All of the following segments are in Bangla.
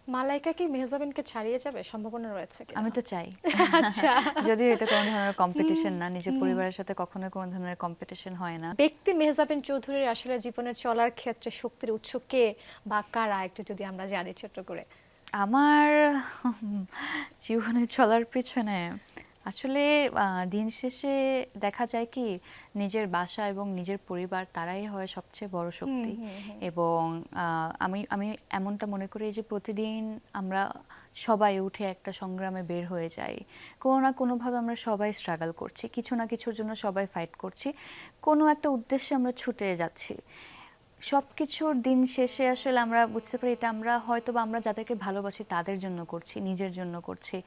মালাইকা কি মেহজাবিনকে ছাড়িয়ে যাবে? সম্ভাবনা রয়েছে কিনা? আমি তো চাই। আচ্ছা। যদিও এটা কোনো ধরনের কম্পিটিশন না, নিজের পরিবারের সাথে কখনোই কোনো ধরনের কম্পিটিশন হয় না। ব্যক্তি মেহজাবিন চৌধুরীর আসলে জীবনের চলার ক্ষেত্রে শক্তির উৎস কে বা কারা, একটু যদি আমরা জানি ছোট্ট করে। আমার জীবনে চলার পেছনে আসলে দিন শেষে দেখা যায় কি নিজের বাসা এবং নিজের পরিবার তারাই হয় সবচেয়ে বড় হুম শক্তি। হুম হুম। এবং আমি আমি এমনটা মনে করি যে প্রতিদিন আমরা সবাই উঠে একটা সংগ্রামে বের হয়ে যাই। কোনো না কোনোভাবে আমরা সবাই স্ট্রাগল করছি, কিছু না কিছুর জন্য সবাই ফাইট করছি, কোনো একটা উদ্দেশ্যে আমরা ছুটে যাচ্ছি। সবকিছুর দিন শেষে আসলে আমরা বুঝতে পারি এটা আমরা হয়তোবা আমরা যাদেরকে ভালোবাসি তাদের জন্য করছি, নিজের জন্য করছি।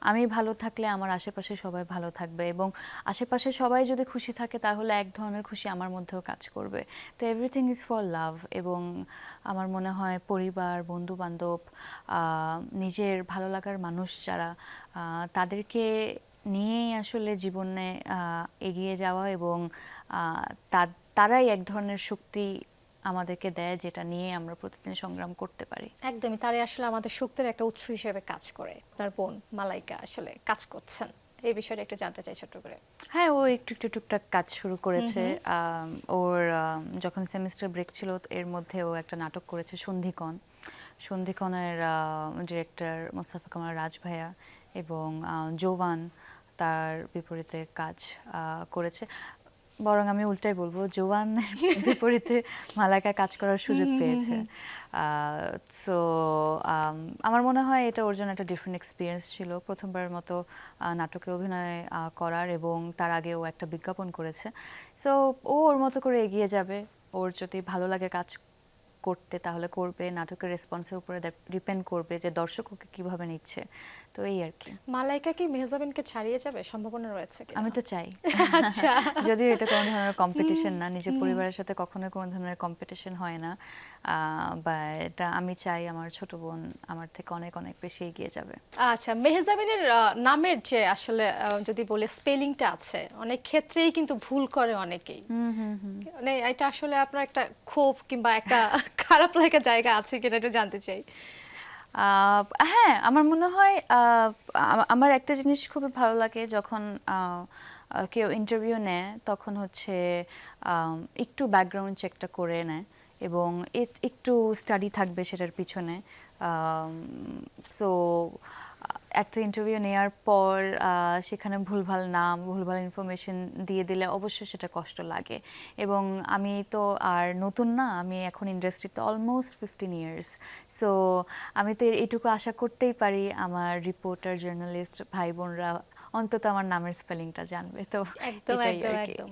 আমি ভালো থাকলে আমার আশেপাশে সবাই ভালো থাকবে এবং আশেপাশে সবাই যদি খুশি থাকে তাহলে এক ধরনের খুশি আমার মধ্যেও কাজ করবে। তো এভরিথিং ইজ ফর লাভ। এবং আমার মনে হয় পরিবার, বন্ধু বান্ধব, নিজের ভালো লাগার মানুষ যারা, তাদেরকে নিয়েই আসলে জীবনে এগিয়ে যাওয়া এবং আহ, তারাই এক ধরনের শক্তি আমাদেরকে দেয় যেটা নিয়ে আমরা প্রতিদিন সংগ্রাম করতে পারি। একদমই, তারাই আসলে আমাদের শক্তির একটা উৎস হিসেবে কাজ করে। আপনার বোন মালাইকা আসলে কাজ করছেন, এই বিষয়টা একটু জানতে চাই ছোট্ট করে। হ্যাঁ, ও একটু একটু টুকটাক কাজ শুরু হুম করেছে। হুম। ওর যখন সেমিস্টার ব্রেক ছিল এর মধ্যে ও একটা নাটক করেছে সন্ধিকণ। সন্ধিকণের ডিরেক্টর মোস্তফা কামাল রাজ ভাইয়া এবং জোভান তার বিপরীতে কাজ করেছে। বরং আমি উল্টাই বলবো, জোয়ানের বিপরীতে মালাইকা কাজ করার হুম সুযোগ হুম হুম পেয়েছে। হুম। সো আমার মনে হয় এটা ওর জন্য একটা ডিফারেন্ট এক্সপিরিয়েন্স ছিল, প্রথমবারের মতো নাটকে অভিনয় করার, এবং তার আগে ও একটা বিজ্ঞাপন করেছে। সো ও ওর মতো করে এগিয়ে যাবে। ওর যদি ভালো লাগে কাজ করতে তাহলে করবে, নাটকের রেসপন্সের উপরে ডিপেন্ড করবে যে দর্শক ওকে কিভাবে নিচ্ছে। তো এই আর কি। মালাইকা কি মেহজাবিনকে ছাড়িয়ে যাবে? সম্ভাবনা রয়েছে কিনা? আমি তো চাই। আচ্ছা। যদিও এটা কোনো ধরনের হুম কম্পিটিশন না, নিজের হুম। পরিবারের সাথে কখনোই কোনো ধরনের কম্পিটিশন হয় না। বা এটা আমি চাই আমার ছোট বোন আমার থেকে অনেক অনেক বেশি এগিয়ে যাবে। আচ্ছা, মেহজাবিনের নামের যে আসলে যদি বলে স্পেলিংটা আছে, অনেক ক্ষেত্রেই কিন্তু ভুল করে অনেকেই। হুম হুম হুম। মানে এটা আসলে আপনার একটা ক্ষোভ কিংবা একটা খারাপ লাগার জায়গা আছে কিনা একটু জানতে চাই। আহ, হ্যাঁ, আমার মনে হয় আমার একটা জিনিস খুবই ভালো লাগে যখন কেউ ইন্টারভিউ নেয় তখন হচ্ছে একটু ব্যাকগ্রাউন্ড চেকটা করে নেয় এবং একটু স্টাডি থাকবে সেটার পিছনে। সো একটা ইন্টারভিউ নেওয়ার পর সেখানে ভুলভাল নাম, ভুলভাল ইনফরমেশন দিয়ে দিলে অবশ্যই সেটা কষ্ট লাগে। এবং আমি তো আর নতুন না, আমি এখন ইন্ডাস্ট্রিতে অলমোস্ট 15 ইয়ার্স। সো আমি তো এইটুকু আশা করতেই পারি আমার রিপোর্টার, জার্নালিস্ট ভাই বোনরা অন্তত আমার নামের স্পেলিংটা জানবে। তো একদম এটাই একদম আর কি। একদম।